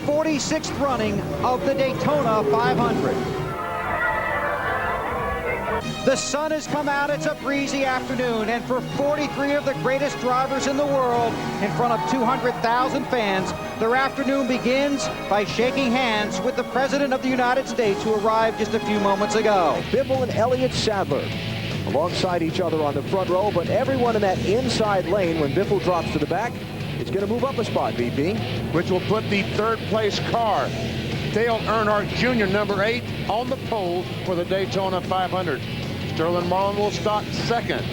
46th running of the Daytona 500. The sun has come out. It's a breezy afternoon, and for 43 of the greatest drivers in the world, in front of 200,000 fans, their afternoon begins by shaking hands with the President of the United States, who arrived just a few moments ago. Biffle and Elliott Sadler alongside each other on the front row, but everyone in that inside lane, when Biffle drops to the back, is going to move up a spot, VP. Which will put the third place car, Dale Earnhardt Jr., number 8, on the pole for the Daytona 500. Sterling Marlin will start second.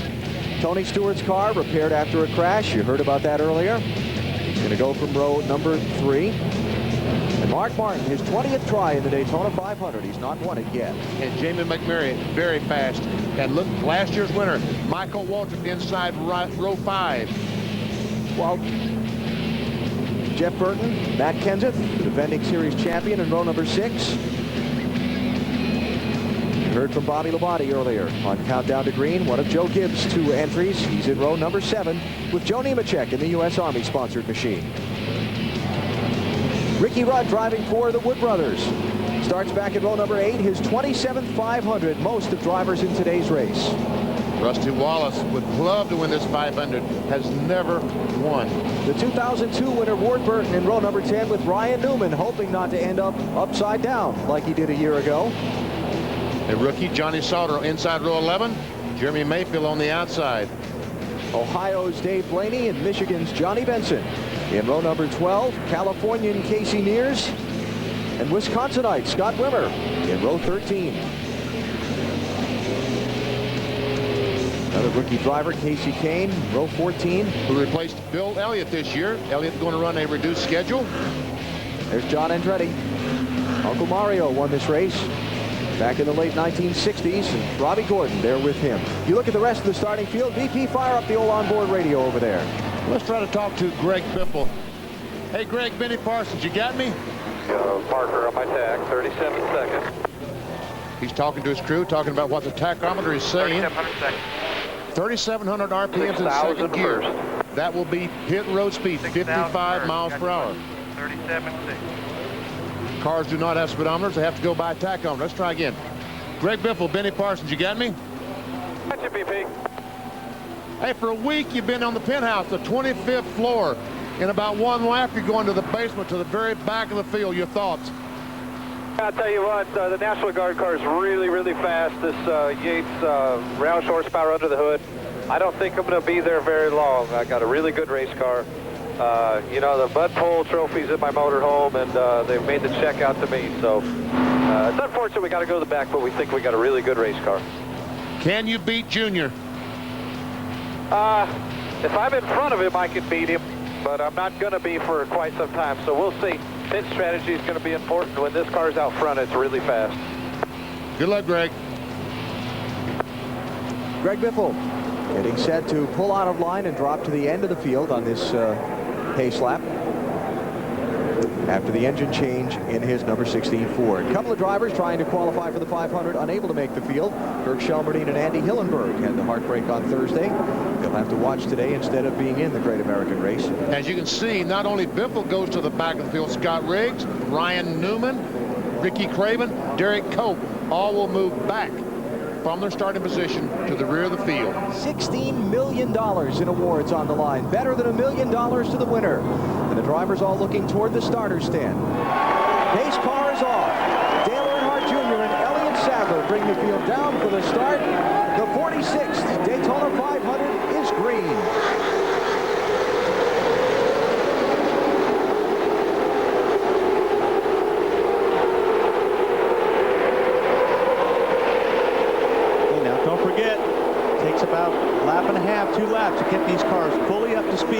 Tony Stewart's car repaired after a crash. You heard about that earlier. He's going to go from row number 3. And Mark Martin, his 20th try in the Daytona 500. He's not won it yet. And Jamie McMurray, very fast. And look, last year's winner, Michael Waltrip, inside row 5. Well, Jeff Burton, Matt Kenseth, the defending series champion, in row number 6. Heard from Bobby Labonte earlier on Countdown to Green. One of Joe Gibbs' 2 entries. He's in row number 7 with Joe Nemechek in the U.S. Army sponsored machine. Ricky Rudd driving for the Wood Brothers. Starts back in row number 8, his 27th 500, most of drivers in today's race. Rusty Wallace would love to win this 500, has never won. The 2002 winner Ward Burton in row number 10 with Ryan Newman, hoping not to end up upside down like he did a year ago. A rookie, Johnny Sauter, inside row 11. Jeremy Mayfield on the outside. Ohio's Dave Blaney and Michigan's Johnny Benson. In row number 12, Californian Casey Neers and Wisconsinite Scott Wimmer in row 13. Another rookie driver, Casey Kane, row 14. Who replaced Bill Elliott this year. Elliott going to run a reduced schedule. There's John Andretti. Uncle Mario won this race back in the late 1960s, and Robbie Gordon there with him. You look at the rest of the starting field. VP, fire up the old onboard radio over there. Let's try to talk to Greg Biffle. Hey, Greg, Benny Parsons, you got me? Marker on my tach, 37 seconds. He's talking to his crew, talking about what the tachometer is saying. 3,700 seconds. 3,700 RPMs in second gear. That will be pit road speed, 55 miles per hour. 37.6. Cars do not have speedometers. They have to go by tachometer. Let's try again. Greg Biffle, Benny Parsons, you got me? Got you, BP. Hey, for a week you've been on the penthouse, the 25th floor. In about one lap, you're going to the basement, to the very back of the field. Your thoughts? I'll tell you what, the National Guard car is really, really fast. This Yates Roush horsepower under the hood. I don't think I'm going to be there very long. I got a really good race car. You know, the Bud Pole trophy's in my motorhome, and they've made the check out to me. So it's unfortunate we got to go to the back, but we think we got a really good race car. Can you beat Junior? If I'm in front of him, I can beat him, but I'm not going to be for quite some time. So we'll see. Pit strategy is going to be important. When this car's out front, it's really fast. Good luck, Greg. Greg Biffle getting set to pull out of line and drop to the end of the field on this pace lap after the engine change in his number 16 Ford. A couple of drivers trying to qualify for the 500 unable to make the field. Kirk Shelmerdine and Andy Hillenberg had the heartbreak on Thursday. They'll have to watch today instead of being in the Great American Race. As you can see, not only Biffle goes to the back of the field, Scott Riggs, Ryan Newman, Ricky Craven, Derek Cope, all will move back from their starting position to the rear of the field. $16 million in awards on the line. Better than $1 million to the winner. And the drivers all looking toward the starter's stand. Pace car is off. Dale Earnhardt Jr. and Elliott Sadler bring the field down for the start. The 46th Daytona 500 is green. About a lap and a half, 2 laps to get these cars fully up to speed.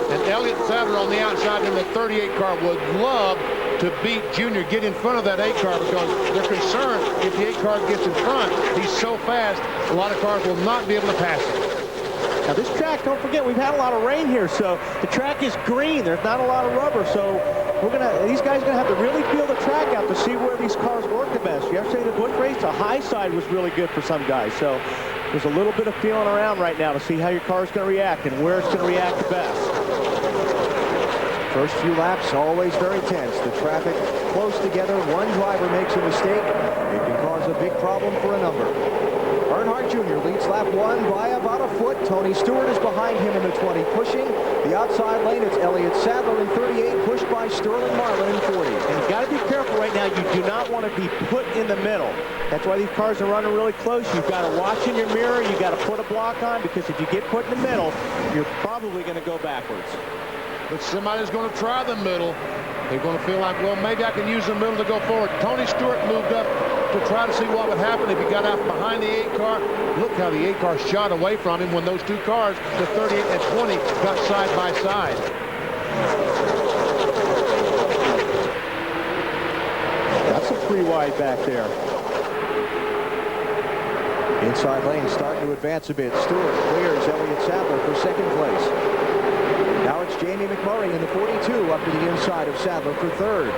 And Elliott Sadler on the outside in the 38 car would love to beat Junior, get in front of that 8 car, because they're concerned if the 8 car gets in front, he's so fast, a lot of cars will not be able to pass him. Now this track, don't forget, we've had a lot of rain here, so the track is green. There's not a lot of rubber, so these guys are gonna have to really feel the track out to see where these cars work the best. Yesterday, the Busch race, the high side was really good for some guys, so there's a little bit of feeling around right now to see how your car is going to react and where it's going to react the best. First few laps, always very tense. The traffic close together. One driver makes a mistake. It can cause a big problem for a number. Earnhardt Jr. leads lap 1 by about a foot. Tony Stewart is behind him in the 20, pushing. The outside lane, it's Elliott Sadler in 38, pushed by Sterling Marlin in 40. And you've got to be careful right now. You do not want to be put in the middle. That's why these cars are running really close. You've got to watch in your mirror. You've got to put a block on, because if you get put in the middle, you're probably going to go backwards. But somebody's going to try the middle. They're going to feel like, well, maybe I can use the middle to go forward. Tony Stewart moved up to try to see what would happen if he got out behind the 8 car. Look how the 8 car shot away from him when those two cars, the 38 and 20, got side by side. That's a pretty wide back there. Inside lane starting to advance a bit. Stewart clears Elliott Sadler for second place. Now it's Jamie McMurray in the 42 up to the inside of Sadler for third.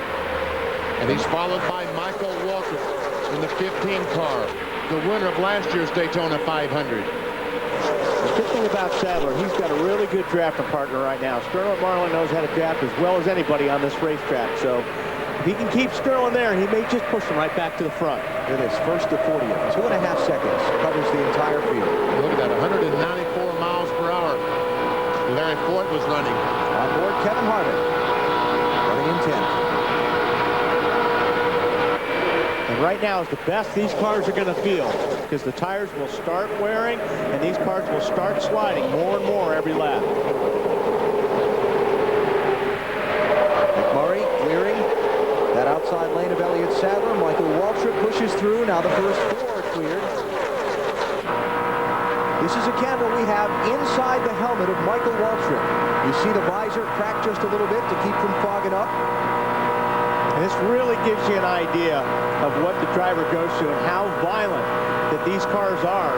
And he's followed by Michael Waltrip in the 15 car, the winner of last year's Daytona 500. The good thing about Sadler, he's got a really good drafting partner right now. Sterling Marlin knows how to draft as well as anybody on this racetrack. So if he can keep Sterling there, he may just push him right back to the front. It is first to 40th. 2.5 seconds. Covers the entire field. Look at that, 194 miles per hour. Larry Ford was running. On board Kevin Harvick, running in 10th. And right now is the best these cars are going to feel, because the tires will start wearing and these cars will start sliding more and more every lap. McMurray clearing that outside lane of Elliott Sadler. Michael Waltrip pushes through. Now the first 4 are cleared. This is a camera we have inside the helmet of Michael Waltrip. You see the visor crack just a little bit to keep from fogging up. And this really gives you an idea of what the driver goes through and how violent that these cars are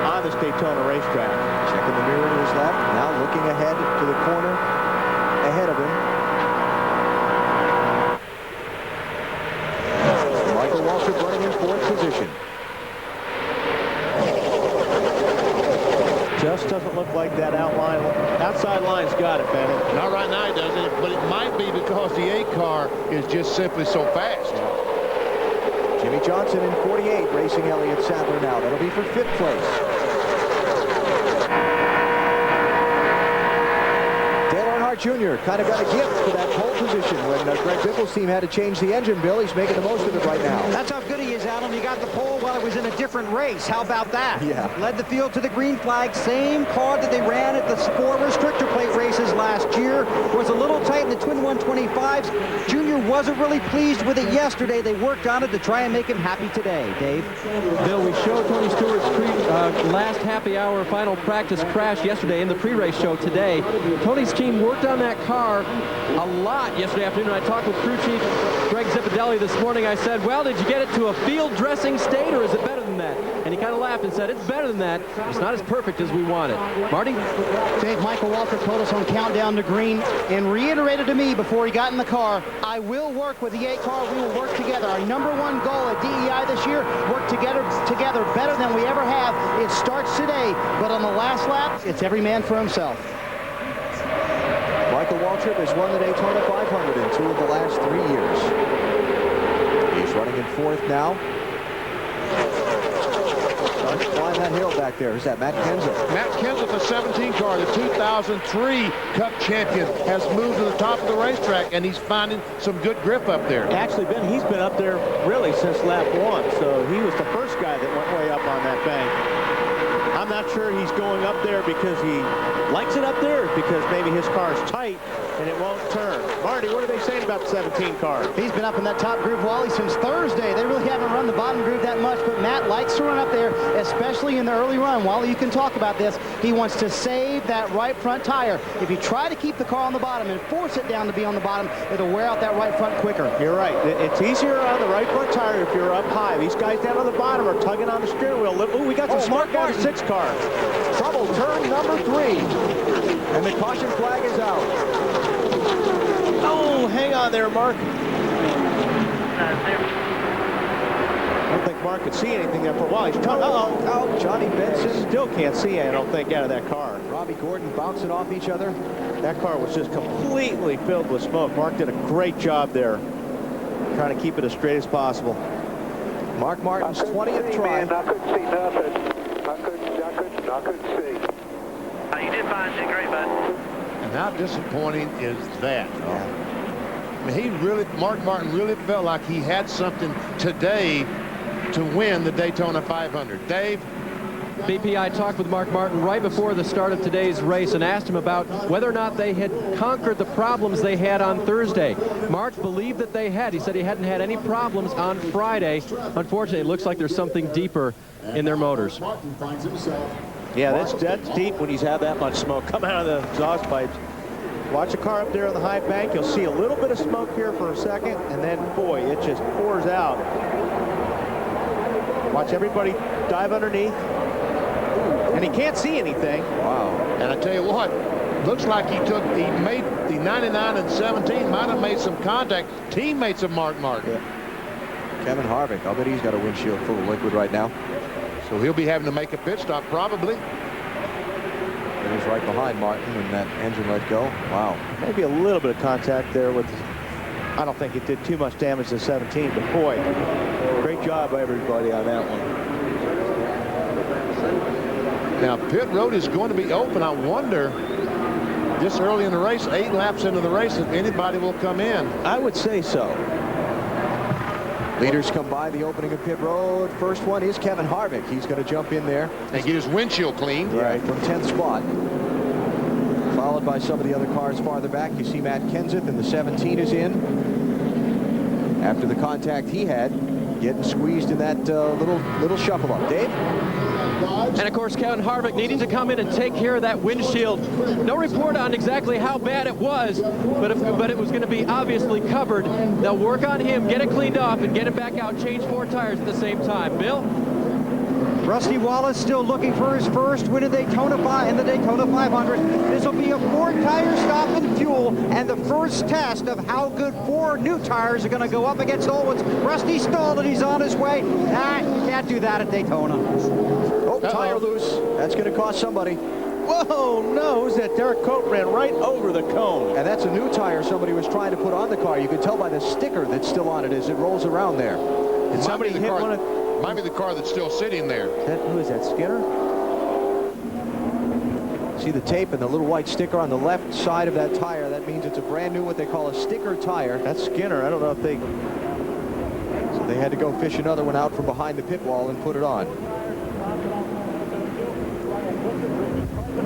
on this Daytona racetrack. Checking the mirror to his left. Now looking ahead to the corner ahead of him. Michael Waltrip running in 4th position. Just doesn't look like that outside line's got it, Bennett. Not right now, he doesn't, but it might be because the 8 car is just simply so fast. Jimmy Johnson in 48, racing Elliott Sadler now. That'll be for 5th place. Jr. kind of got a gift for that pole position when Greg Biffle's team had to change the engine. Bill, he's making the most of it right now. That's how good he is, Adam. He got the pole while it was in a different race. How about that? Yeah. Led the field to the green flag. Same car that they ran at the 4 restrictor plate races last year. Was a little tight in the twin 125s. Junior wasn't really pleased with it yesterday. They worked on it to try and make him happy today. Dave? Bill, we showed Tony Stewart's last happy hour final practice crash yesterday in the pre-race show today. Tony's team worked on that car a lot yesterday afternoon. I talked with crew chief Greg Zipadelli this morning. I said, well, did you get it to a field dressing state, or is it better than that? And he kind of laughed and said, it's better than that. It's not as perfect as we wanted. Marty? Dave, Michael Waltrip told us on Countdown to Green and reiterated to me before he got in the car, I will work with the 8 car. We will work together. Our #1 goal at DEI this year, work together better than we ever have. It starts today, but on the last lap, it's every man for himself. Michael Waltrip has won the Daytona 500 in 2 of the last 3 years. He's running in 4th now. Starting to climb that hill back there. Who's that? Matt Kenseth. Matt Kenseth, the 17 car, the 2003 Cup champion, has moved to the top of the racetrack, and he's finding some good grip up there. Actually, Ben, he's been up there really since lap 1, so he was the first guy that went way up on that bank. I'm not sure he's going up there because he likes it up there, or because maybe his car is tight and it won't turn. Marty, what are they saying about the 17 car? He's been up in that top groove, Wally, since Thursday. They really haven't run the bottom groove that much, but Matt likes to run up there, especially in the early run. Wally, you can talk about this. He wants to save that right front tire. If you try to keep the car on the bottom and force it down to be on the bottom, it'll wear out that right front quicker. You're right. It's easier on the right front tire if you're up high. These guys down on the bottom are tugging on the steering wheel. Ooh, we got some smart guys in 6 car. Trouble, turn #3. And the caution flag is out. Oh, hang on there, Mark. I don't think Mark could see anything there for a while. He's coming. Oh, Johnny Benson. Still can't see, I don't think, out of that car. Robbie Gordon bouncing off each other. That car was just completely filled with smoke. Mark did a great job there, trying to keep it as straight as possible. Mark Martin's 20th try. Man, I couldn't see nothing. I couldn't see. You did fine, did great, bud. And how disappointing is that? I mean, Mark Martin really felt like he had something today to win the Daytona 500. Dave? BP, I talked with Mark Martin right before the start of today's race and asked him about whether or not they had conquered the problems they had on Thursday. Mark believed that they had. He said he hadn't had any problems on Friday. Unfortunately, it looks like there's something deeper in their motors. Yeah, that's deep when he's had that much smoke come out of the exhaust pipes. Watch the car up there on the high bank. You'll see a little bit of smoke here for a second, and then, boy, it just pours out. Watch everybody dive underneath. And he can't see anything. Wow. And I tell you what, looks like he made the 99 and 17, might have made some contact. Teammates of Mark Martin. Yeah. Kevin Harvick, I'll bet he's got a windshield full of liquid right now. So he'll be having to make a pit stop probably. He was right behind Martin when that engine let go. Wow. Maybe a little bit of contact there with, I don't think it did too much damage to 17, but boy, great job by everybody on that one. Now, pit road is going to be open. I wonder, this early in the race, 8 laps into the race, if anybody will come in. I would say so. Leaders come by the opening of pit road. First one is Kevin Harvick. He's going to jump in there. And get his windshield cleaned. Right, from 10th spot. Followed by some of the other cars farther back. You see Matt Kenseth in the 17 is in. After the contact he had, getting squeezed in that little shuffle up. Dave? And of course, Kevin Harvick needing to come in and take care of that windshield. No report on exactly how bad it was, but it was going to be obviously covered. They'll work on him, get it cleaned off, and get it back out, change 4 tires at the same time. Bill? Rusty Wallace still looking for his first win in the Daytona 500. This will be a 4-tire stop in fuel and the first test of how good 4 new tires are going to go up against old ones. Rusty stalled and he's on his way. You can't do that at Daytona. Oh, tire loose. That's going to cost somebody. Whoa, no, who's that? Derek Cope ran right over the cone. And that's a new tire somebody was trying to put on the car. You can tell by the sticker that's still on it as it rolls around there. Did somebody hit one of... Might be the car that's still sitting there. Who is that, Skinner? See the tape and the little white sticker on the left side of that tire. That means it's a brand new, what they call a sticker tire. That's Skinner. I don't know if they... So they had to go fish another one out from behind the pit wall and put it on.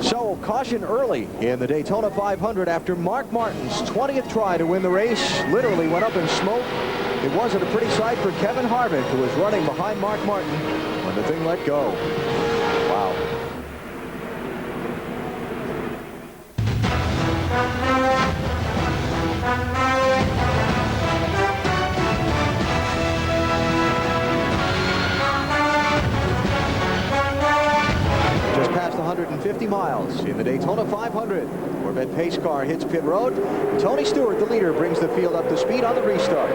So caution early in the Daytona 500 after Mark Martin's 20th try to win the race literally went up in smoke. It wasn't a pretty sight for Kevin Harvick, who was running behind Mark Martin when the thing let go. Wow. Just past 150 miles in the Daytona 500. Corvette pace car hits pit road. Tony Stewart, the leader, brings the field up to speed on the restart.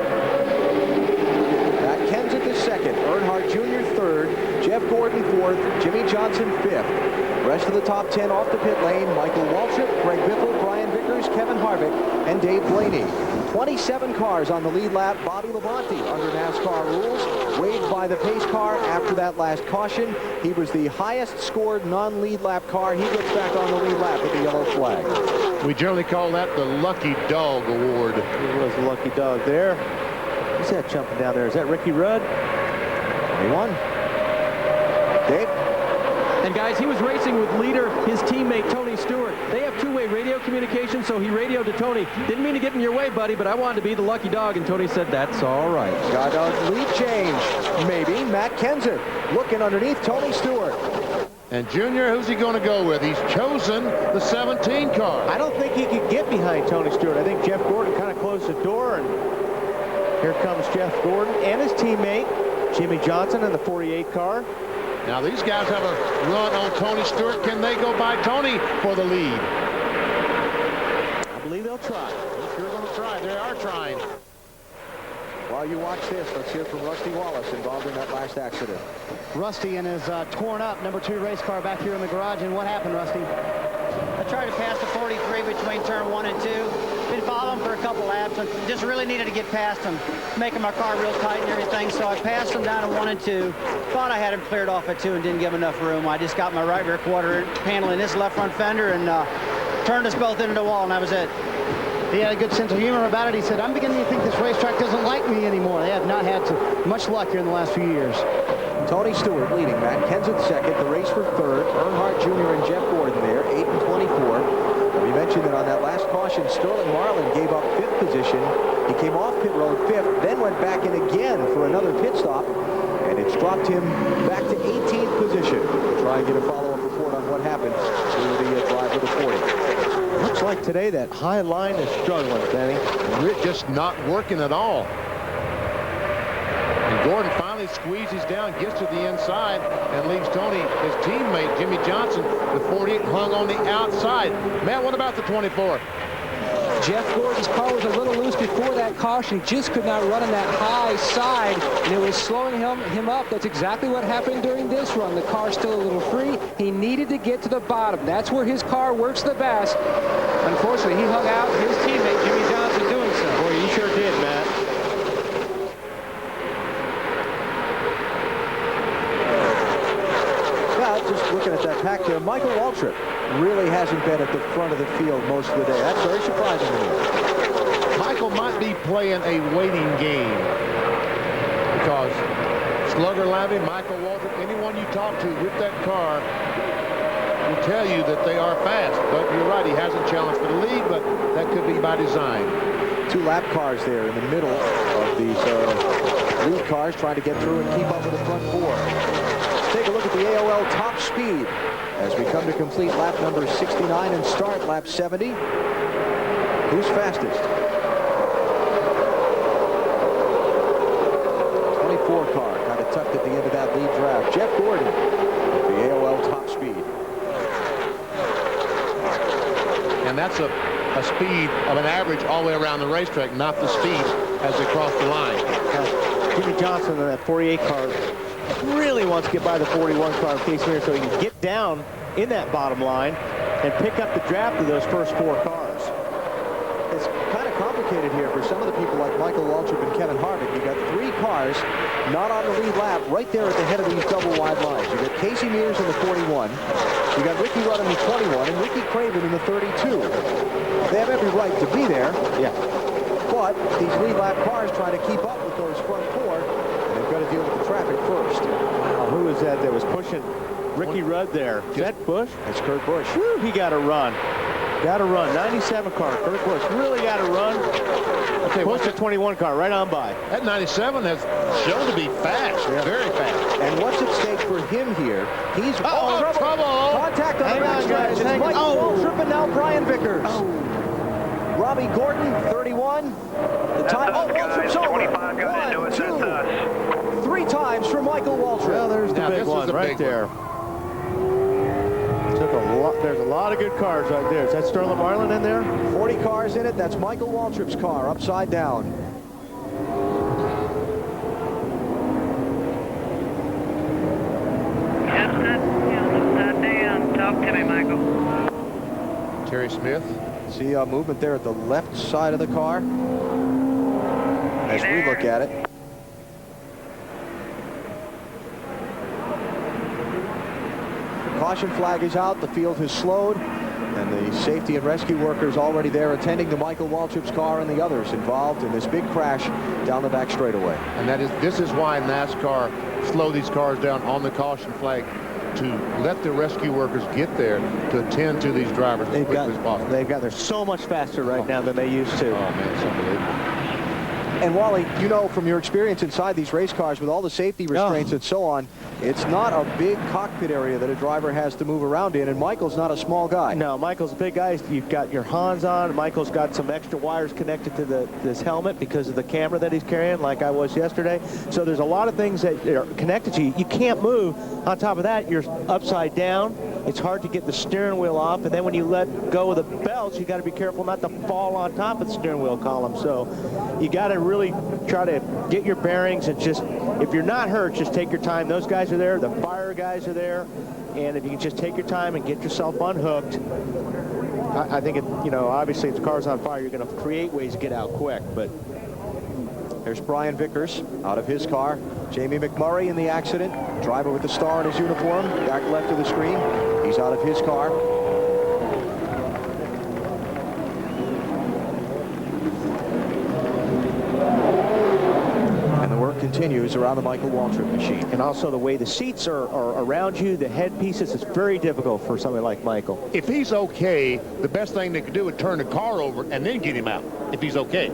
Matt Kenseth is second. Earnhardt Jr. third. Jeff Gordon fourth. Jimmy Johnson fifth. Rest of the top 10 off the pit lane. Michael Waltrip, Greg Biffle, Brian Vickers, Kevin Harvick, and Dave Blaney. 27 cars on the lead lap. Bobby Labonte under NASCAR rules. Waved by the pace car after that last caution. He was the highest scored non-lead lap car. He gets back on the lead lap with the yellow flag. We generally call that the Lucky Dog Award. Who was the lucky dog there? Who's that jumping down there? Is that Ricky Rudd? He won. Dave? And guys, he was racing with leader, his teammate, Tony Stewart. They have two-way radio communication, so he radioed to Tony. Didn't mean to get in your way, buddy, but I wanted to be the lucky dog. And Tony said, that's all right. Got a lead change. Maybe Matt Kenseth looking underneath Tony Stewart. And Junior, who's he going to go with? He's chosen the 17 car. I don't think he could get behind Tony Stewart. I think Jeff Gordon kind of closed the door, and here comes Jeff Gordon and his teammate, Jimmy Johnson, in the 48 car. Now these guys have a run on Tony Stewart. Can they go by Tony for the lead? I believe they'll try. They're sure going to try. They are trying. While you watch this, let's hear from Rusty Wallace, involved in that last accident. Rusty in his torn up number 2 race car back here in the garage. And what happened, Rusty? I tried to pass the 43 between turn 1 and 2. Been following for a couple laps and just really needed to get past him, making my car real tight and everything. So I passed him down to 1 and 2. Thought I had him cleared off at 2 and didn't give him enough room. I just got my right rear quarter panel in this left front fender and turned us both into the wall, and that was it. He had a good sense of humor about it. He said, I'm beginning to think this racetrack doesn't like me anymore. They have not had much luck here in the last few years. Tony Stewart leading, Matt Kenseth second, the race for third. Earnhardt Jr. and Jeff Gordon there, 8 and 24. We mentioned that on that last caution, Sterling Marlin gave up 5th position. He came off pit road 5th, then went back in again for another pit stop, and it's dropped him back to 18th position. We'll try and get a follow-up report on what happened to the driver of the 40. Looks like today that high line is struggling, Danny. Just not working at all. And Gordon finally squeezes down, gets to the inside, and leaves Tony, his teammate, Jimmy Johnson, the 48, hung on the outside. Matt, what about the 24? Jeff Gordon's car was a little loose before that caution. He just could not run on that high side, and it was slowing him up. That's exactly what happened during this run. The car's still a little free. He needed to get to the bottom. That's where his car works the best. Unfortunately, he hung out his teammate, Jimmy Johnson, doing so. Boy, you sure did, Matt. Well, just looking at that pack there, Michael Waltrip really hasn't been at the front of the field most of the day. That's very surprising to me. Michael might be playing a waiting game because Slugger Lavey, Michael Waltrip, anyone you talk to with that car will tell you that they are fast. But you're right, he hasn't challenged for the lead, but that could be by design. 2 lap cars there in the middle of these lead cars trying to get through and keep up with the front 4. Let's take a look at the AOL top speed as we come to complete lap number 69 and start lap 70. Who's fastest? 24 car, kind of tucked at the end of that lead draft. Jeff Gordon at the AOL top speed. And that's a speed of an average all the way around the racetrack, not the speed as they cross the line. Jimmy Johnson in that 48 car really wants to get by the 41 car of Case Mirror so he can get down in that bottom line and pick up the draft of those first 4 cars. It's kind of complicated here for some of the people like Michael Waltrip and Kevin Harvick. You got 3 cars not on the lead lap right there at the head of these double wide lines. You got Casey Mears in the 41. You got Ricky Rudd in the 21 and Ricky Craven in the 32. They have every right to be there. Yeah. But these lead lap cars trying to keep up with those front 4, and they've got to deal with the traffic first. Wow, who was that was pushing Ricky Rudd there? Is that Busch? That's Kurt Busch. Whew, he got to run. Got to run. 97 car. Kurt Busch really got to run. Okay, Push the 21 car right on by. That 97 has shown to be fast, very fast. And what's at stake for him here? He's trouble. Contact on the backstretch. It's Michael Waltrip and now Brian Vickers. Robbie Gordon, 31. The time. Waltrip's over. 25 got into it. 1, 2, 3 times for Michael Waltrip. Well, there's the Now, big this one was a right big there. Took a lot. There's a lot of good cars right there. Is that Sterling Marlin in there? 40 cars in it. That's Michael Waltrip's car, upside down. Upside down. Talk to me, Michael. Terry Smith. See movement there at the left side of the car as we look at it. The caution flag is out. The field has slowed. And the safety and rescue workers already there attending to Michael Waltrip's car and the others involved in this big crash down the back straightaway. And this is why NASCAR slow these cars down on the caution flag, to let the rescue workers get there to attend to these drivers as quickly as possible. They're so much faster right now than they used to. Oh, man, it's unbelievable. And Wally, you know from your experience inside these race cars with all the safety restraints and so on, it's not a big cockpit area that a driver has to move around in, and Michael's not a small guy. No, Michael's a big guy. You've got your Hans on. Michael's got some extra wires connected to this helmet because of the camera that he's carrying, like I was yesterday. So there's a lot of things that are connected to you. You can't move. On top of that, you're upside down. it's hard to get the steering wheel off, and then when you let go of the belts, you got to be careful not to fall on top of the steering wheel column. So you got to really try to get your bearings and just, if you're not hurt, just take your time. Those guys are there, the fire guys are there, and if you can just take your time and get yourself unhooked, I think, obviously if the car's on fire, you're going to create ways to get out quick. But there's Brian Vickers out of his car. Jamie McMurray in the accident. Driver with the star in his uniform. Back left of the screen. He's out of his car. And the work continues around the Michael Waltrip machine. And also the way the seats are around you, the headpieces, it's very difficult for somebody like Michael. If he's okay, the best thing they could do is turn the car over and then get him out, if he's okay.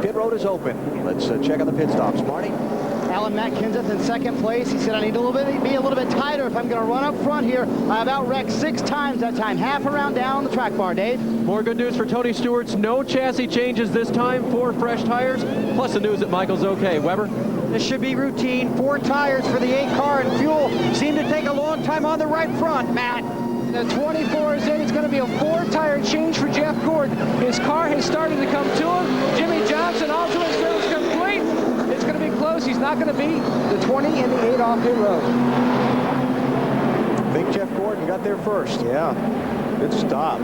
Pit road is open. Let's check on the pit stops. Marty? Alan Matt Kenseth in second place. He said, I need be a little bit tighter if I'm going to run up front here. I've out-wrecked 6 times that time. Half around down the track bar, Dave. More good news for Tony Stewart's. No chassis changes this time. 4 fresh tires. Plus the news that Michael's okay. Weber? This should be routine. 4 tires for the 8 car, and fuel seemed to take a long time on the right front, Matt. The 24 is in. It's going to be a 4-tire change for Jeff Gordon. His car has started to come to him. Jimmy Johnson also is complete. It's going to be close. He's not going to beat the 20 and the 8 off pit road. I think Jeff Gordon got there first. Yeah, good stop.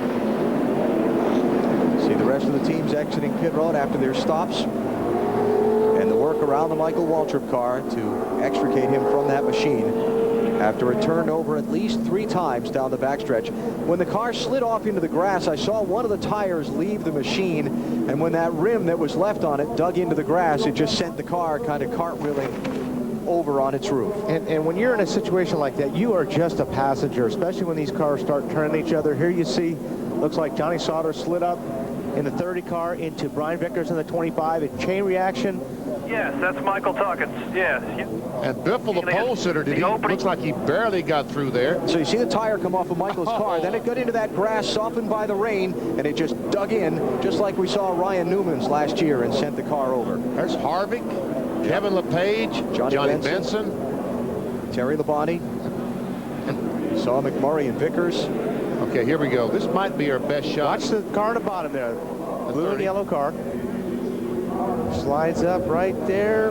See the rest of the teams exiting pit road after their stops. And the work around the Michael Waltrip car to extricate him from that machine after it turned over at least 3 times down the backstretch. When the car slid off into the grass, I saw one of the tires leave the machine, and when that rim that was left on it dug into the grass, it just sent the car kind of cartwheeling over on its roof. And when you're in a situation like that, you are just a passenger, especially when these cars start turning each other. Here you see, looks like Johnny Sauter slid up in the 30 car into Brian Vickers in the 25. A chain reaction. Yes, that's Michael Tuckett. Yes. And Biffle, the pole sitter, looks like he barely got through there. So you see the tire come off of Michael's car, then it got into that grass softened by the rain, and it just dug in, just like we saw Ryan Newman's last year, and sent the car over. There's Harvick, Kevin LePage, Johnny Benson, Terry Labonte, saw McMurray and Vickers. Okay, here we go. This might be our best shot. Watch the car at the bottom there. The blue and yellow car. Slides up right there.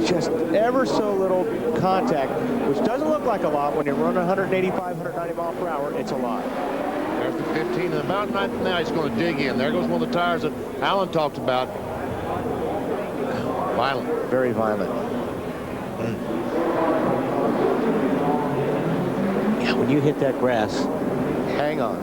Just ever so little contact, which doesn't look like a lot when you're running 185, 190 miles per hour. It's a lot. There's the 15 and about now he's going to dig in. There goes one of the tires that Alan talked about. Violent. Very violent. Yeah, when you hit that grass, hang on.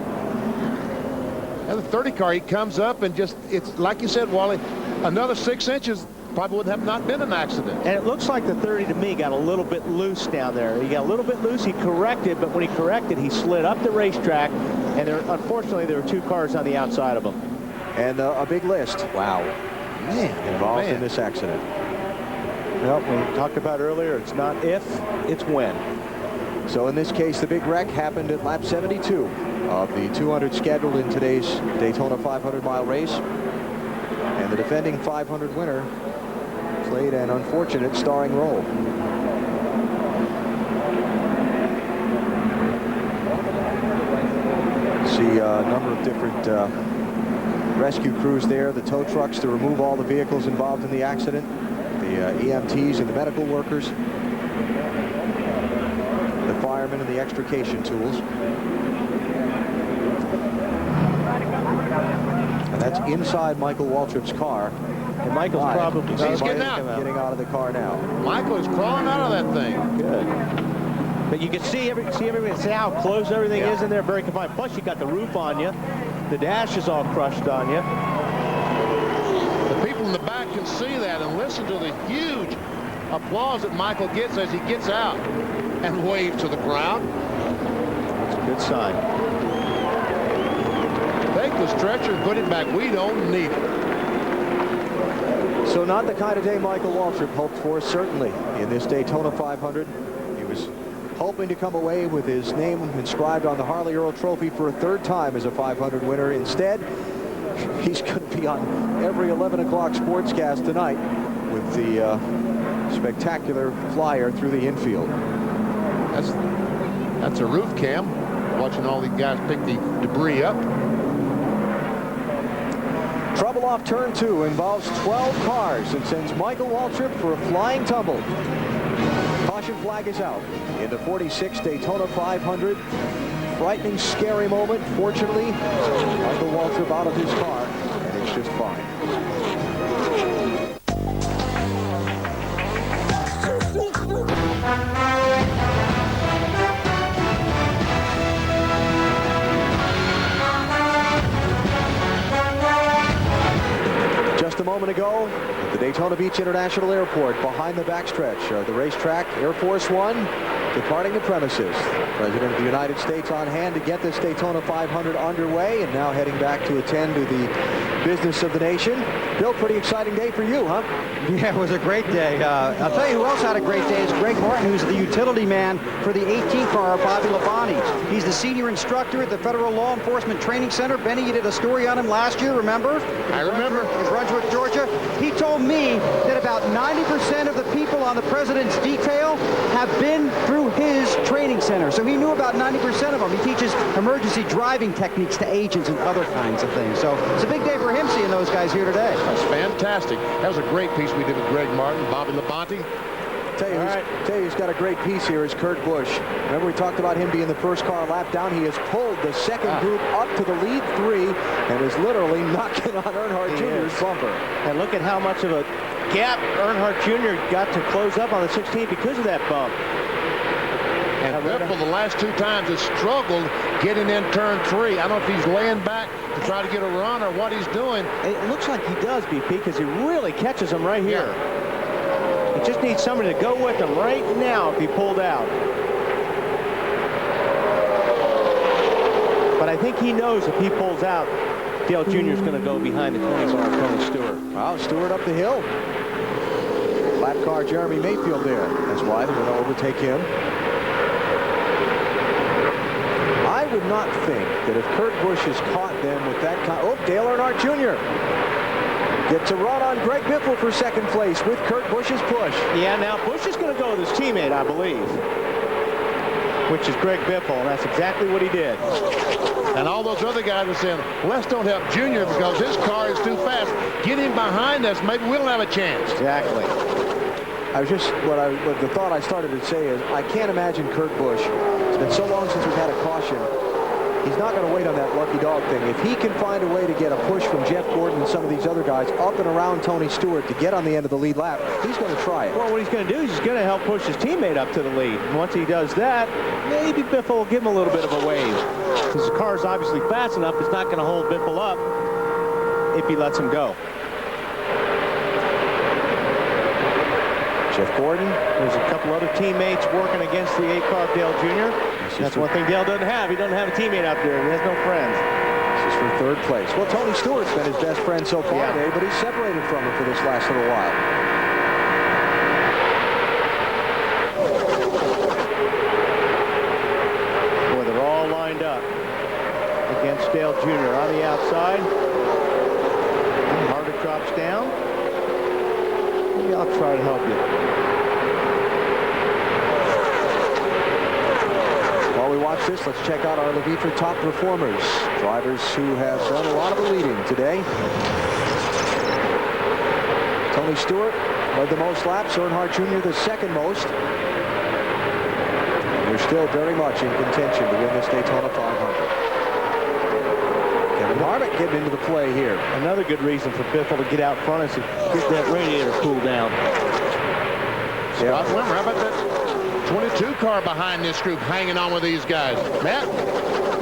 And the 30 car, he comes up and just, it's like you said, Wally, another 6 inches probably would have not been an accident. And it looks like the 30 to me got a little bit loose down there. He got a little bit loose. He corrected, but when he corrected, he slid up the racetrack, and unfortunately there were 2 cars on the outside of him. And a big list. Wow. Man, involved in this accident. Well, we talked about earlier, it's not if, it's when. So in this case, the big wreck happened at lap 72 of the 200 scheduled in today's Daytona 500-mile race. And the defending 500 winner played an unfortunate starring role. See a number of different rescue crews there, the tow trucks to remove all the vehicles involved in the accident, the EMTs and the medical workers, the firemen and the extrication tools. And that's inside Michael Waltrip's car. And Michael's probably getting out of the car now. Michael is crawling out of that thing. Good. But you can see how close everything is in there, very confined. Plus, you got the roof on you. The dash is all crushed on you. The people in the back can see that and listen to the huge applause that Michael gets as he gets out and waves to the crowd. That's a good sign. Take the stretcher and put it back. We don't need it. So not the kind of day Michael Waltrip hoped for, certainly, in this Daytona 500. He was hoping to come away with his name inscribed on the Harley Earl Trophy for a 3rd time as a 500 winner. Instead, he's going to be on every 11 o'clock sportscast tonight with the spectacular flyer through the infield. That's a roof cam. Watching all these guys pick the debris up. Trouble off turn 2 involves 12 cars and sends Michael Waltrip for a flying tumble. Caution flag is out into 46 Daytona 500. Frightening, scary moment. Fortunately, Michael Waltrip out of his car, and it's just fine. Just a moment ago, at the Daytona Beach International Airport, behind the backstretch of the racetrack, Air Force One departing the premises. President of the United States on hand to get this Daytona 500 underway, and now heading back to attend to the business of the nation. Bill, pretty exciting day for you, huh? Yeah, it was a great day. I'll tell you who else had a great day is Greg Martin, who's the utility man for the 18 car, Bobby Labonte. He's the senior instructor at the Federal Law Enforcement Training Center. Benny, you did a story on him last year, remember? I remember. In Brunswick, Georgia. He told me that about 90% of the people on the president's detail have been through his training center. So he knew about 90% of them. He teaches emergency driving techniques to agents and other kinds of things. So it's a big day for him seeing those guys here today. That's fantastic. That was a great piece we did with Greg Martin, Bobby Labonte. Tell you who's got a great piece here is Kurt Busch. Remember we talked about him being the first car lap down. He has pulled the second group up to the lead 3 and is literally knocking on Earnhardt Jr.'s bumper. And look at how much of a gap Earnhardt Jr. got to close up on the 16 because of that bump. And Biffle the last 2 times has struggled getting in turn 3. I don't know if he's laying back to try to get a run or what he's doing. It looks like he does, BP, because he really catches him right here. Yeah. He just needs somebody to go with him right now if he pulled out. But I think he knows if he pulls out, Dale Jr. is going to go behind the 20 car of Tony Stewart. Wow, Stewart up the hill. Lap car Jeremy Mayfield there. That's why they're going to overtake him. I would not think that if Kurt Busch has caught them with that Dale Earnhardt Jr. gets a run on Greg Biffle for second place with Kurt Busch's push. Yeah, now Busch is going to go with his teammate, I believe, which is Greg Biffle, and that's exactly what he did. And all those other guys are saying, let's don't help Junior because his car is too fast. Get him behind us. Maybe we'll have a chance. Exactly. The thought I started to say is I can't imagine Kurt Busch. It's been so long since we've had a caution. He's not going to wait on that lucky dog thing. If he can find a way to get a push from Jeff Gordon and some of these other guys up and around Tony Stewart to get on the end of the lead lap, he's going to try it. Well, what he's going to do is he's going to help push his teammate up to the lead. And once he does that, maybe Biffle will give him a little bit of a wave. Because the car's obviously fast enough, it's not going to hold Biffle up if he lets him go. Jeff Gordon. There's a couple other teammates working against the 8 car of Dale Jr. That's one thing Dale doesn't have. He doesn't have a teammate out there. He has no friends. This is for third place. Well, Tony Stewart's been his best friend so far today, but he's separated from him for this last little while. Boy, they're all lined up against Dale Jr. on the outside. Harder drops down. Maybe I'll try to help you. While we watch this, let's check out our Levitra top performers. Drivers who have done a lot of the leading today. Tony Stewart led the most laps. Earnhardt Jr. the second most. And they're still very much in contention to win this Daytona 500. Kevin Harvick getting into the play here. Another good reason for Biffle to get out front is to get that radiator cooled down. Scott Wimmer, how about that 22 car behind this group hanging on with these guys? Matt?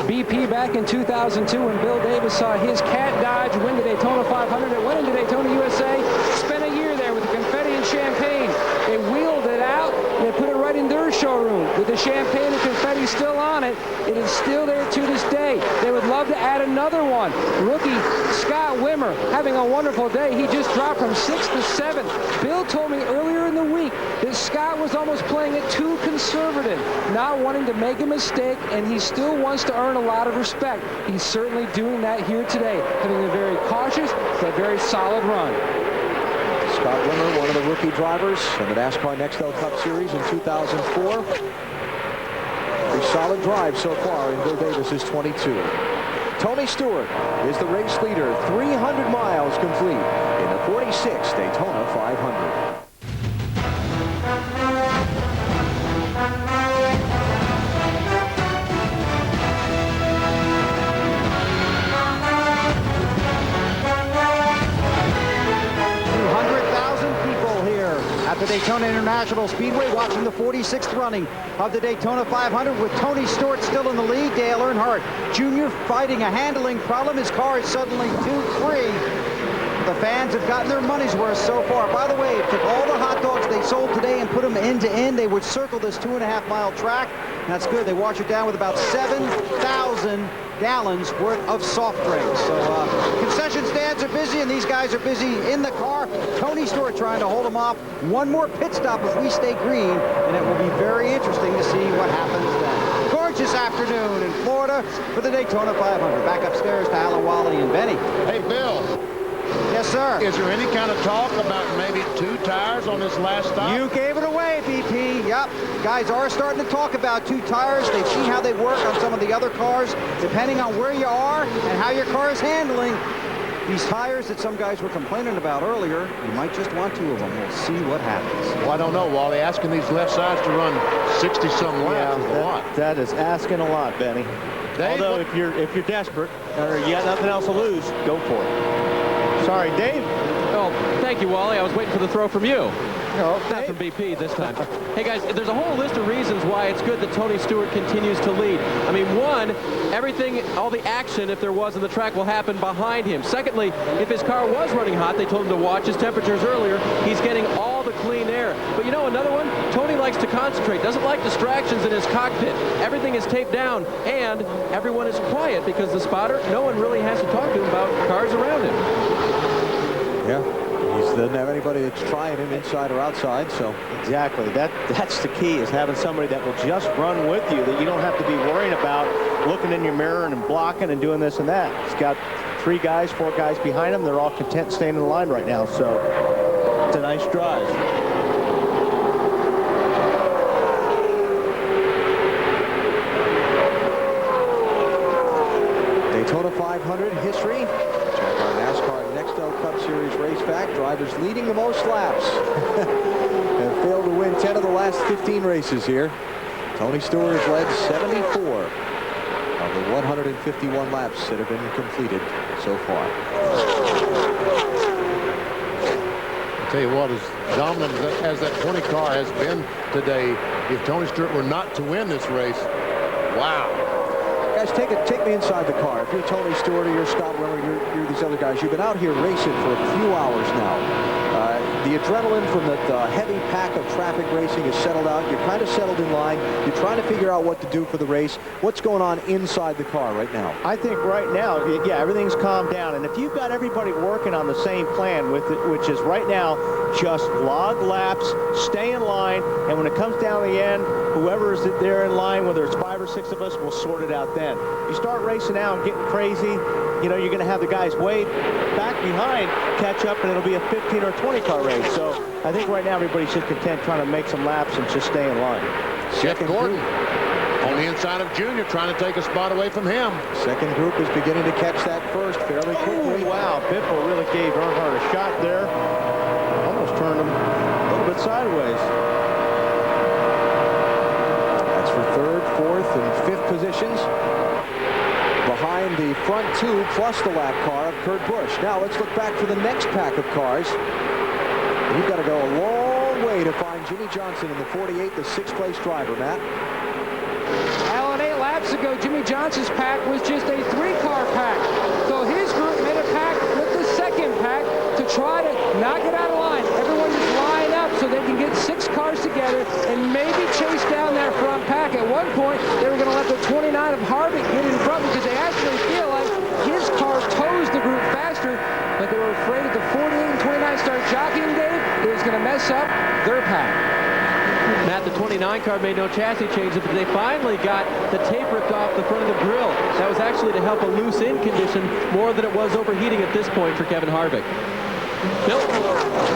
BP back in 2002 when Bill Davis saw his Cat Dodge win the Daytona 500. It went into Daytona, USA, spent a year there with the confetti and champagne. They wheeled it out and they put it right in their showroom with the champagne and confetti still on it. It is still there to this day. They would love to add another one. Rookie Scott Wimmer having a wonderful day. He just dropped from 6th to 7th. Bill told me earlier in the week that Scott was almost playing it too conservative, not wanting to make a mistake, and he still wants to earn a lot of respect. He's certainly doing that here today, having a very cautious but very solid run. Scott Wimmer, one of the rookie drivers in the NASCAR Nextel Cup Series in 2004. very solid drive so far in Bill Davis's 22. Tony Stewart is the race leader, 300 miles complete in the 46 Daytona 500. At the Daytona International Speedway, watching the 46th running of the Daytona 500 with Tony Stewart still in the lead. Dale Earnhardt Jr. fighting a handling problem. His car is suddenly 2-3. The fans have gotten their money's worth so far. By the way, took all the hot dogs they sold today and put them end to end. They would circle this 2.5-mile track. That's good. They wash it down with about 7,000 gallons worth of soft drinks. So concession stands are busy, and these guys are busy in the car. Tony Stewart trying to hold them off. One more pit stop if we stay green, and it will be very interesting to see what happens then. Gorgeous afternoon in Florida for the Daytona 500. Back upstairs to Alan, Wally, and Benny. Hey, Bill. Yes, sir. Is there any kind of talk about maybe 2 tires on this last stop? You gave it away, BP. Yep. Guys are starting to talk about 2 tires. They've seen how they work on some of the other cars. Depending on where you are and how your car is handling, these tires that some guys were complaining about earlier, you might just want 2 of them. We'll see what happens. Well, I don't know, Wally. Asking these left sides to run 60-some laps is a lot. That is asking a lot, Benny. Dave, although if you're desperate or you got nothing else to lose, go for it. Sorry, Dave. Oh, thank you, Wally. I was waiting for the throw from you. No, not from BP this time. Hey, guys, there's a whole list of reasons why it's good that Tony Stewart continues to lead. I mean, one, everything, all the action, if there was in the track, will happen behind him. Secondly, if his car was running hot, they told him to watch his temperatures earlier. He's getting all the clean air. But you know, another one, Tony likes to concentrate, doesn't like distractions in his cockpit. Everything is taped down, and everyone is quiet because the spotter, no one really has to talk to him about cars around him. Yeah, he doesn't have anybody that's trying him inside or outside, so. Exactly. That's the key, is having somebody that will just run with you, that you don't have to be worrying about looking in your mirror and blocking and doing this and that. He's got 3 guys, 4 guys behind him. They're all content staying in the line right now, so it's a nice drive. Daytona 500 history. Check our NASCAR Nextel Cup Series race back. Drivers leading the most laps. Have failed to win 10 of the last 15 races here. Tony Stewart has led 74 of the 151 laps that have been completed so far. I'll tell you what, as dominant as that 20 car has been today, if Tony Stewart were not to win this race, wow. Guys, take me inside the car. If you're Tony Stewart or you're Scott Wimmer, you're these other guys, you've been out here racing for a few hours now. The adrenaline from that heavy pack of traffic racing is settled out. You're kind of settled in line. You're trying to figure out what to do for the race. What's going on inside the car right now? I think right now, yeah, everything's calmed down. And if you've got everybody working on the same plan, with it, which is right now just log laps, stay in line, and when it comes down to the end, whoever is there in line, whether it's 5 or 6 of us, we'll sort it out then. You start racing out and getting crazy, you know, you're going to have the guys way back behind catch up, and it'll be a 15 or 20 car race. So I think right now everybody's just content trying to make some laps and just stay in line. Jeff Gordon on the inside of Junior, trying to take a spot away from him. Second group is beginning to catch that first fairly quickly. Oh, wow, Biffle really gave Earnhardt a shot there. Almost turned him a little bit sideways. That's for 3rd, 4th, and 5th positions. Behind the front 2 plus the lap car of Kurt Busch. Now let's look back for the next pack of cars. You've got to go a long way to find Jimmy Johnson in the 48, the 6th place driver, Matt. Alan, 8 laps ago, Jimmy Johnson's pack was just a 3-car pack. So his group made a pack with the 2nd pack to try to knock it out of line. Everyone just line up so they can get 6 cars together and maybe chase down that front pack. At one point, they were going to let the 29 of Harvick get in front because they actually feel like his car tows the group faster, but they were afraid if the 48 and 29 start jockeying, Dave, it was going to mess up their pack. Matt, the 29 car made no chassis changes, but they finally got the tape ripped off the front of the grill. That was actually to help a loose-in condition more than it was overheating at this point for Kevin Harvick. Bill?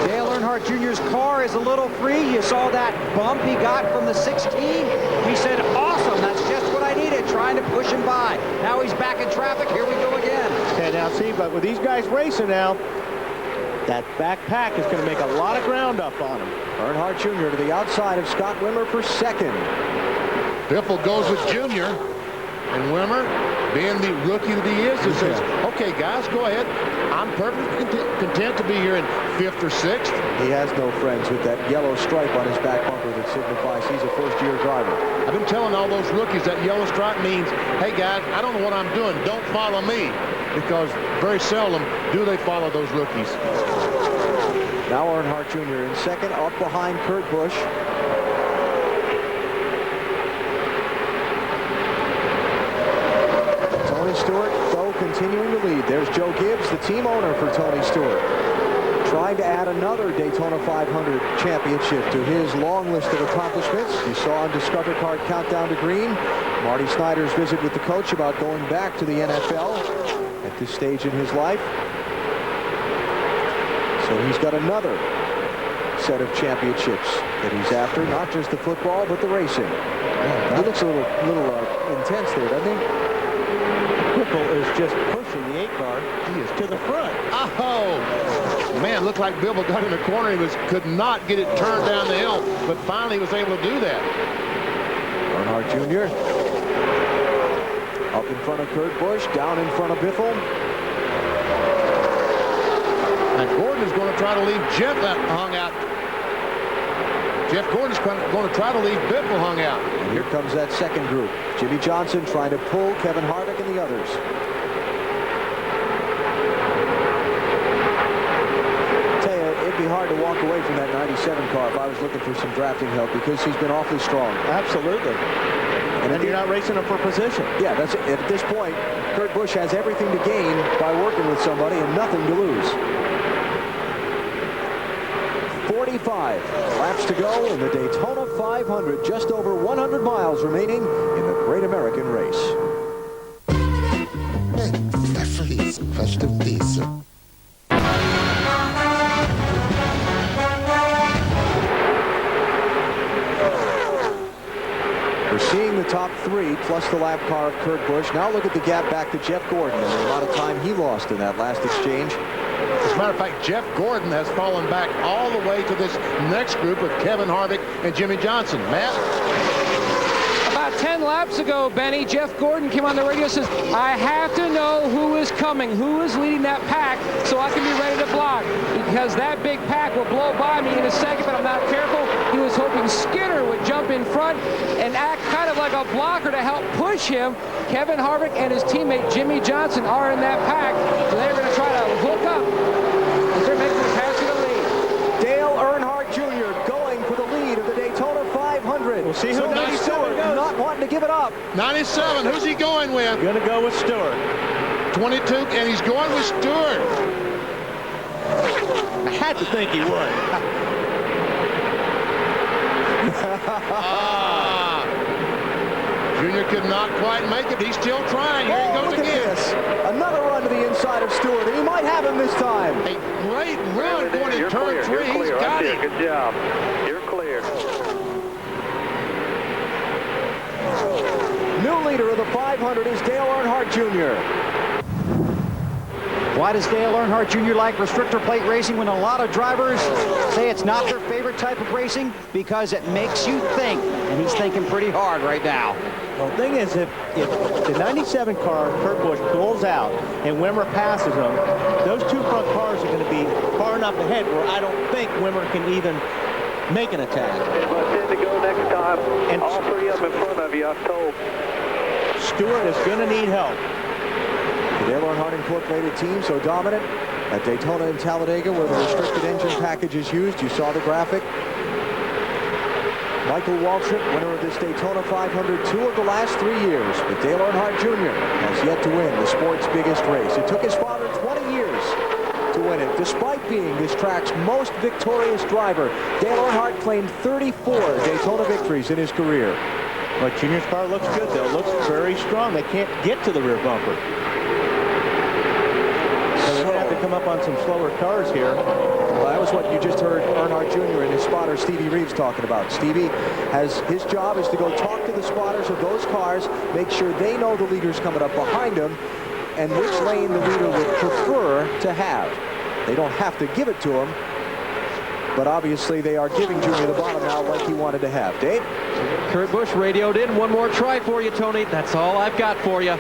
Dale Earnhardt Jr.'s car is a little free. You saw that bump he got from the 16. He said, awesome, that's just Anita trying to push him by. Now he's back in traffic. Here we go again. Okay, now see, but with these guys racing now, that back pack is going to make a lot of ground up on him. Earnhardt Jr. to the outside of Scott Wimmer for second. Biffle goes with Junior, and Wimmer, being the rookie that he is, he says, okay, guys, go ahead. I'm perfectly content to be here in 5th or 6th. He has no friends with that yellow stripe on his back bumper that signifies he's a first-year driver. I've been telling all those rookies that yellow stripe means, hey, guys, I don't know what I'm doing. Don't follow me, because very seldom do they follow those rookies. Now Earnhardt Jr. in second, up behind Kurt Busch. Tony Stewart, though, continuing to lead. There's Joe Gibbs, the team owner for Tony Stewart, trying to add another Daytona 500 championship to his long list of accomplishments. You saw on Discover Card Countdown to Green, Marty Snyder's visit with the coach about going back to the NFL at this stage in his life. So he's got another set of championships that he's after, not just the football, but the racing. He looks a little intense there, doesn't he? Biffle is just pushing the 8 car. He is to the front. Oh, man, looked like Biffle got in the corner. He could not get it turned down the hill, but finally was able to do that. Earnhardt Jr. up in front of Kurt Busch, down in front of Biffle. And Gordon is going to try to leave Jeff hung out. Jeff Gordon is going to try to leave Biffle hung out. And here comes that second group. Jimmy Johnson trying to pull Kevin Harvick and the others. I tell you, it'd be hard to walk away from that 97 car if I was looking for some drafting help, because he's been awfully strong. Absolutely. And then you're not racing him for position. Yeah, that's it. At this point, Kurt Busch has everything to gain by working with somebody and nothing to lose. 45 laps to go in the Daytona 500. Just over 100 miles remaining in the Great American Race. Rest in peace. We're seeing the top 3 plus the lap car of Kurt Busch. Now look at the gap back to Jeff Gordon and the amount of time he lost in that last exchange. As a matter of fact, Jeff Gordon has fallen back all the way to this next group of Kevin Harvick and Jimmy Johnson. Matt? About 10 laps ago, Benny, Jeff Gordon came on the radio and says, I have to know who is coming, who is leading that pack, so I can be ready to block, because that big pack will blow by me in a second, but I'm not careful. He was hoping Skinner would jump in front and act kind of like a blocker to help push him. Kevin Harvick and his teammate Jimmy Johnson are in that pack, so they're going to try to hook up as they're making the pass to the lead. Dale Earnhardt Jr. going for the lead of the Daytona 500. We'll see who so 97 goes. Not wanting to give it up. 97, who's he going with? Going to go with Stewart. 22, and he's going with Stewart. I had to think he would. Junior could not quite make it. He's still trying. Here he goes look again. At this. Another run to the inside of Stewart, and he might have him this time. A great run going in You're turn clear. 3. You're He's clear. got Right it. there. Good job. You're clear. New leader of the 500 is Dale Earnhardt Jr. Why does Dale Earnhardt Jr. like restrictor plate racing when a lot of drivers say it's not their favorite type of racing? Because it makes you think, and he's thinking pretty hard right now. Well, the thing is, if the 97 car, Kurt Busch, pulls out and Wimmer passes him, those 2 front cars are going to be far enough ahead where I don't think Wimmer can even make an attack. About 10 to go next time. And all 3 of them in front of you, I've told. Stewart is going to need help. The Dale Earnhardt Incorporated team so dominant at Daytona and Talladega, where the restricted engine package is used. You saw the graphic. Michael Waltrip, winner of this Daytona 500 2 of the last 3 years. But Dale Earnhardt Jr. has yet to win the sport's biggest race. It took his father 20 years to win it. Despite being this track's most victorious driver, Dale Earnhardt claimed 34 Daytona victories in his career. But Junior's car looks good, though. It looks very strong. They can't get to the rear bumper. So they're going to have to to come up on some slower cars here. Well, that was what you just heard Earnhardt Jr. and his spotter Stevie Reeves talking about. Stevie has his job is to go talk to the spotters of those cars, make sure they know the leaders coming up behind them, and which lane the leader would prefer to have. They don't have to give it to him, but obviously they are giving Junior the bottom now like he wanted to have. Dave? Kurt Busch radioed in. One more try for you, Tony. That's all I've got for you.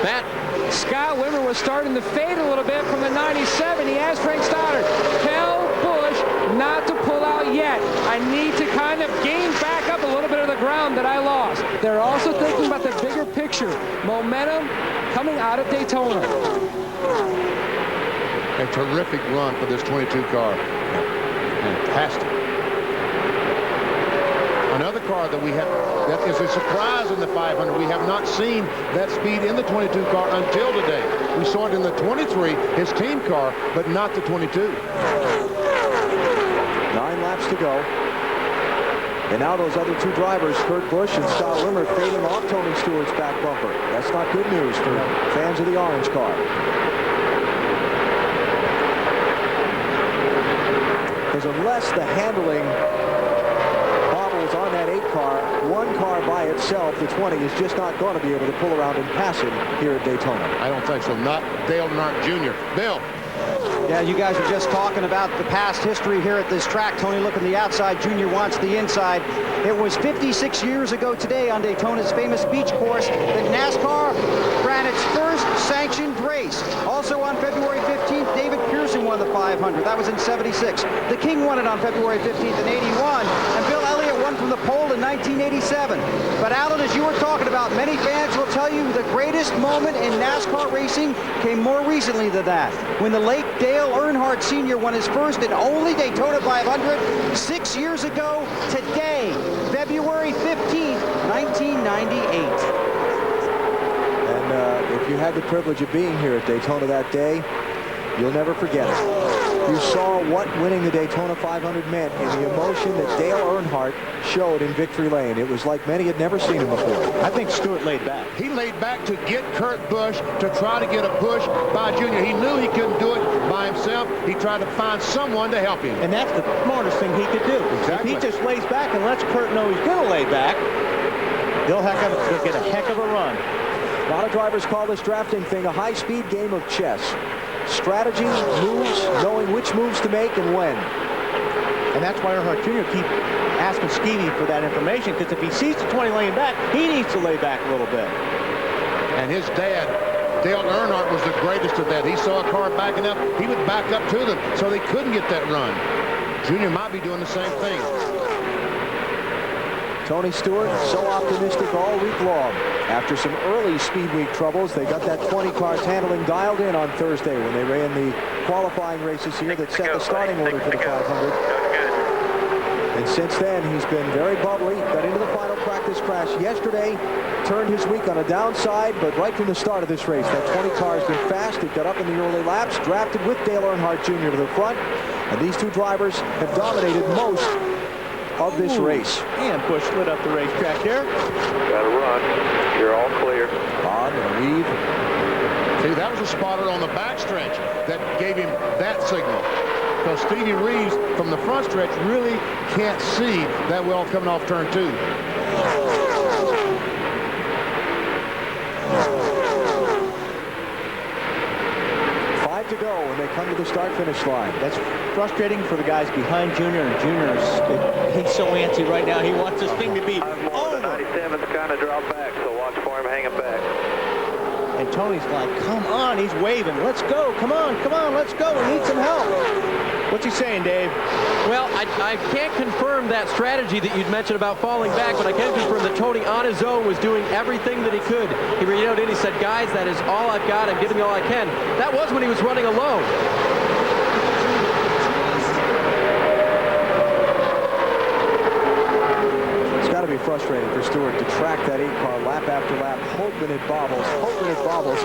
Matt? Scott Wimmer was starting to fade a little bit from the 97. He asked Frank Stoddard, tell Busch not to pull out yet. I need to kind of gain back up a little bit of the ground that I lost. They're also thinking about the bigger picture. Momentum coming out of Daytona. A terrific run for this 22 car. Fantastic. Another car that we have that is a surprise in the 500. We have not seen that speed in the 22 car until today. We saw it in the 23, his team car, but not the 22. 9 laps to go. And now those other two drivers, Kurt Busch and Scott Wimmer, fading off Tony Stewart's back bumper. That's not good news for fans of the orange car. Because unless the handling bobbles on that 8 car, one car by itself, the 20, is just not going to be able to pull around and pass him here at Daytona. I don't think so. Not Dale Earnhardt Jr. Bill. Yeah, you guys were just talking about the past history here at this track. Tony looking the outside, Junior wants the inside. It was 56 years ago today on Daytona's famous beach course that NASCAR ran its first sanctioned race. Also on February 15th, David Pearson won the 500. That was in 76. The King won it on February 15th in 81. And Bill Elliott won from the pole in 1987. But Alan, as you were talking about, many fans will tell you the greatest moment in NASCAR racing came more recently than that, when the late Dale Earnhardt Sr. won his first and only Daytona 500 6 years ago today, February 15th, 1998. And if you had the privilege of being here at Daytona that day, you'll never forget it. You saw what winning the Daytona 500 meant in the emotion that Dale Earnhardt showed in victory lane. It was like many had never seen him before. I think Stewart laid back. He laid back to get Kurt Busch to try to get a push by Junior. He knew he couldn't do it by himself. He tried to find someone to help him. And that's the smartest thing he could do. Exactly. If he just lays back and lets Kurt know he's going to lay back, they'll get a heck of a run. A lot of drivers call this drafting thing a high-speed game of chess. Strategy, moves, knowing which moves to make and when. And that's why Earnhardt Jr. keep asking Stevie for that information, because if he sees the 20 laying back, he needs to lay back a little bit. And his dad, Dale Earnhardt, was the greatest of that. He saw a car backing up, he would back up to them so they couldn't get that run. Junior might be doing the same thing. Tony Stewart so optimistic all week long. After some early speed week troubles, they got that 20 cars handling dialed in on Thursday when they ran the qualifying races here that set the starting order for the 500. And since then, he's been very bubbly. Got into the final practice crash yesterday, turned his week on a downside, but right from the start of this race, that 20 car has been fast. It got up in the early laps, drafted with Dale Earnhardt Jr. to the front, and these two drivers have dominated most of this race. And Busch lit up the racetrack here. Got to run. You're all clear. On and weave. See, that was a spotter on the backstretch that gave him that signal. Because Stevie Reeves from the front stretch really can't see that well coming off turn 2. To go when they come to the start-finish line. That's frustrating for the guys behind Junior, and he's so antsy right now. He wants this thing to be over. The 97's kind of dropped back, so watch for him hanging back. And Tony's like, come on, he's waving. Let's go, come on, let's go. We need some help. What's he saying, Dave? Well, I can't confirm that strategy that you'd mentioned about falling back, but I can confirm that Tony on his own was doing everything that he could. He radioed in, he said, guys, that is all I've got. I'm giving you all I can. That was when he was running alone. It's got to be frustrating for Stewart to track that 8-car lap after lap, hoping it bobbles,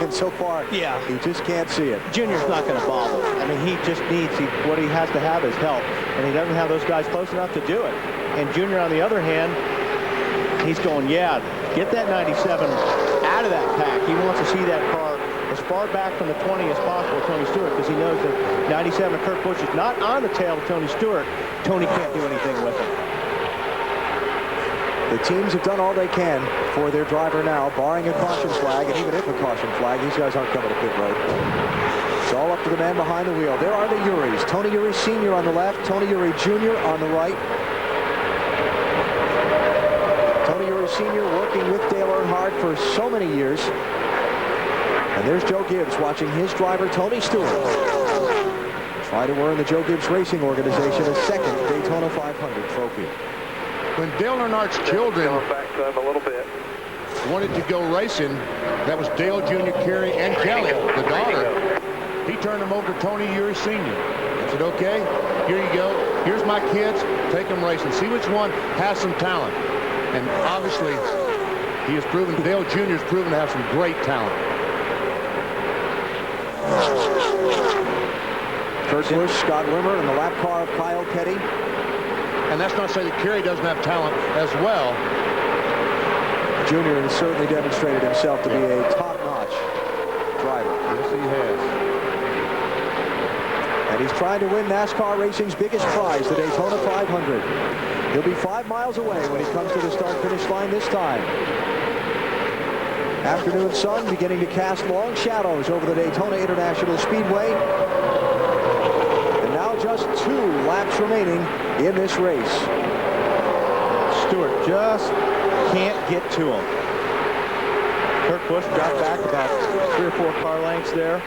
and so far, yeah, he just can't see it. Junior's not going to bobble. I mean, he just needs, what he has to have is help, and he doesn't have those guys close enough to do it. And Junior, on the other hand, he's going, yeah, get that 97 out of that pack. He wants to see that car as far back from the 20 as possible, Tony Stewart, because he knows that 97 Kurt Busch is not on the tail of Tony Stewart. Tony can't do anything with him. The teams have done all they can for their driver now, barring a caution flag, and even if a caution flag, these guys aren't coming to pit road. It's all up to the man behind the wheel. There are the Uries. Tony Uri Sr. on the left, Tony Uri Jr. on the right. Tony Uri Sr. working with Dale Earnhardt for so many years. And there's Joe Gibbs watching his driver, Tony Stewart, try to earn the Joe Gibbs Racing Organization a second Daytona 500 trophy. When Dale Earnhardt's children back to him a little bit. wanted to go racing, that was Dale Jr., Kerry, and Kelly, the daughter. He turned them over to Tony Uri Sr. I said, okay, here you go. Here's my kids. Take them racing. See which one has some talent. And obviously, he has proven, Dale Jr. has proven to have some great talent. Kurt Busch, Scott Wimmer, and the lap car of Kyle Petty. And that's not to say that Kerry doesn't have talent as well. Junior has certainly demonstrated himself to be a top-notch driver. Yes, he has. And he's trying to win NASCAR racing's biggest prize, the Daytona 500. He'll be 5 miles away when he comes to the start-finish line this time. Afternoon sun beginning to cast long shadows over the Daytona International Speedway. And now just 2 laps remaining in this race. Stewart just can't get to him. Kurt Busch got back about 3 or 4 car lengths there.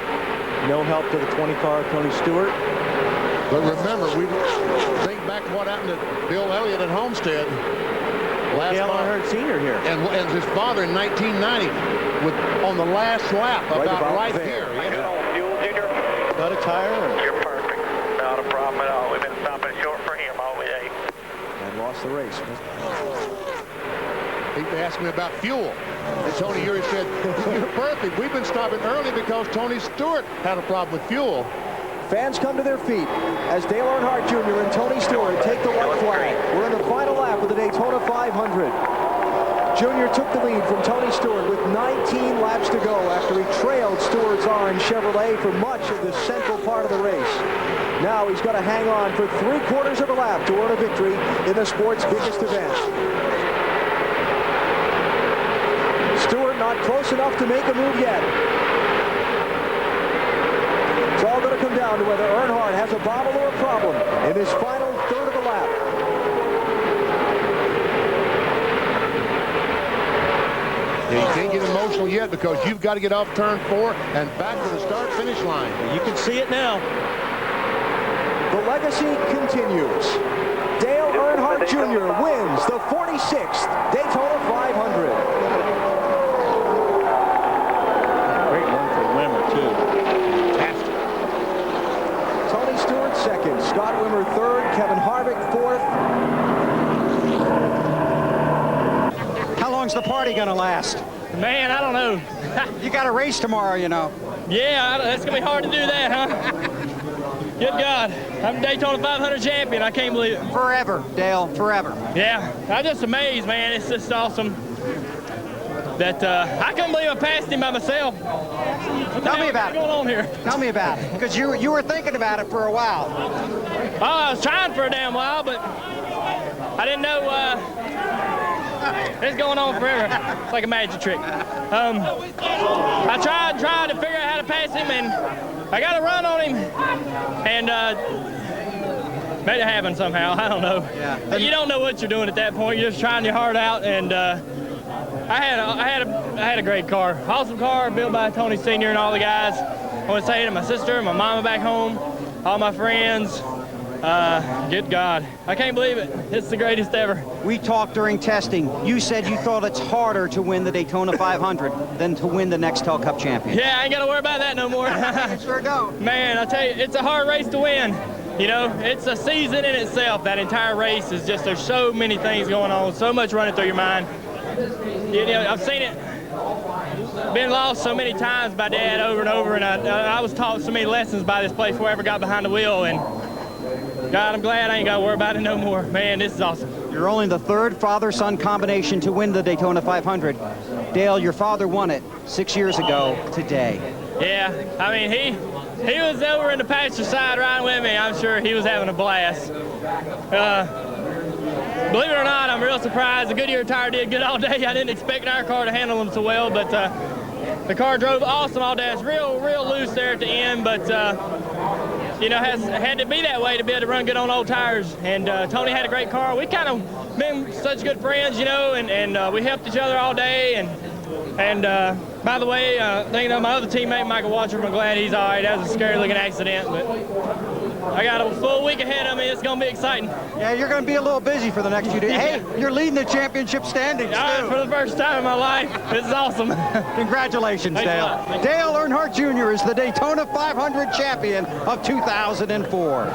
No help to the 20 car of Tony Stewart. But remember, we think back to what happened to Bill Elliott at Homestead. Dale Earnhardt Sr. here. And his father in 1990 on the last lap about right here. Fuel, Junior. Cut a tire. You're perfect. Not a problem at all. We've been stopping short for him all day. And lost the race. He asked me about fuel. And Tony Uri said, you're perfect. We've been stopping early because Tony Stewart had a problem with fuel. Fans come to their feet as Dale Earnhardt Jr. and Tony Stewart take the white flag. We're in the final lap of the Daytona 500. Jr. took the lead from Tony Stewart with 19 laps to go after he trailed Stewart's orange Chevrolet for much of the central part of the race. Now he's got to hang on for 3/4 of a lap to earn a victory in the sport's biggest event. Stewart not close enough to make a move yet. It's all going to come down to whether Earnhardt has a bobble or a problem in this final third of the lap. Yeah, you can't get emotional yet because you've got to get off turn 4 and back to the start-finish line. You can see it now. The legacy continues. Dale Earnhardt Jr. wins the 46th Daytona 500. Great run for Wimmer, too. Tony Stewart second, Scott Wimmer third, Kevin Harvick fourth. How long's the party going to last? Man, I don't know. You got a race tomorrow, you know. Yeah, it's going to be hard to do that, huh? Good God. I'm Daytona 500 champion. I can't believe it. Forever, Dale, forever. Yeah, I'm just amazed, man. It's just awesome that I couldn't believe I passed him by myself. Tell me about it. What's going on here? Tell me about it, because you were thinking about it for a while. I was trying for a damn while, but I didn't know it's going on forever. It's like a magic trick. I tried to figure out how to pass him, and I got a run on him, and made it happen somehow. I don't know. Yeah. You don't know what you're doing at that point. You're just trying your heart out, and I had a great car, awesome car built by Tony Sr. and all the guys. I want to say to my sister, my mama back home, all my friends. Good God, I can't believe it. It's the greatest ever. We talked during testing. You said you thought it's harder to win the Daytona 500 than to win the Nextel Cup champion. Yeah, I ain't got to worry about that no more. You sure don't. Man, I tell you, it's a hard race to win. You know, it's a season in itself. That entire race is just, there's so many things going on, so much running through your mind. You know, I've seen it, been lost so many times by Dad over and over, and I was taught so many lessons by this place before I ever got behind the wheel, and God, I'm glad I ain't got to worry about it no more. Man, this is awesome. You're only the third father-son combination to win the Daytona 500. Dale, your father won it 6 years ago today. Yeah, I mean, he was over in the pasture side riding with me. I'm sure he was having a blast. Believe it or not, I'm real surprised. The Goodyear tire did good all day. I didn't expect our car to handle them so well, but the car drove awesome all day. It's real loose there at the end, but you know, had to be that way to be able to run good on old tires. And Tony had a great car. We kind of been such good friends, you know, and we helped each other all day. And by the way, you know, my other teammate, Michael Watcher, I'm glad he's all right. That was a scary-looking accident, but I got a full week ahead of me. It's going to be exciting. Yeah, you're going to be a little busy for the next few days. Hey, you're leading the championship standings, too. For the first time in my life. This is awesome. Congratulations, Thanks Dale. a lot. Dale Earnhardt Jr. is the Daytona 500 champion of 2004.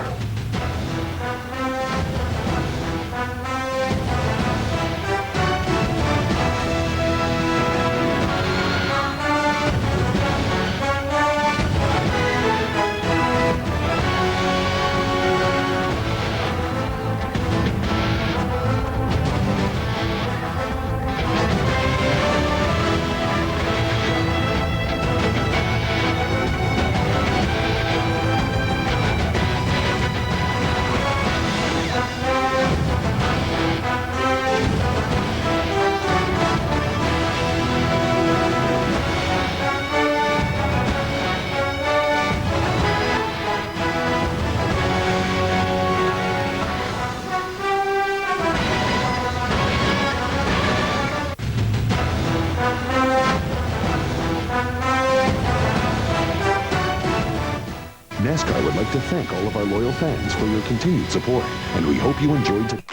NASCAR would like to thank all of our loyal fans for your continued support, and we hope you enjoyed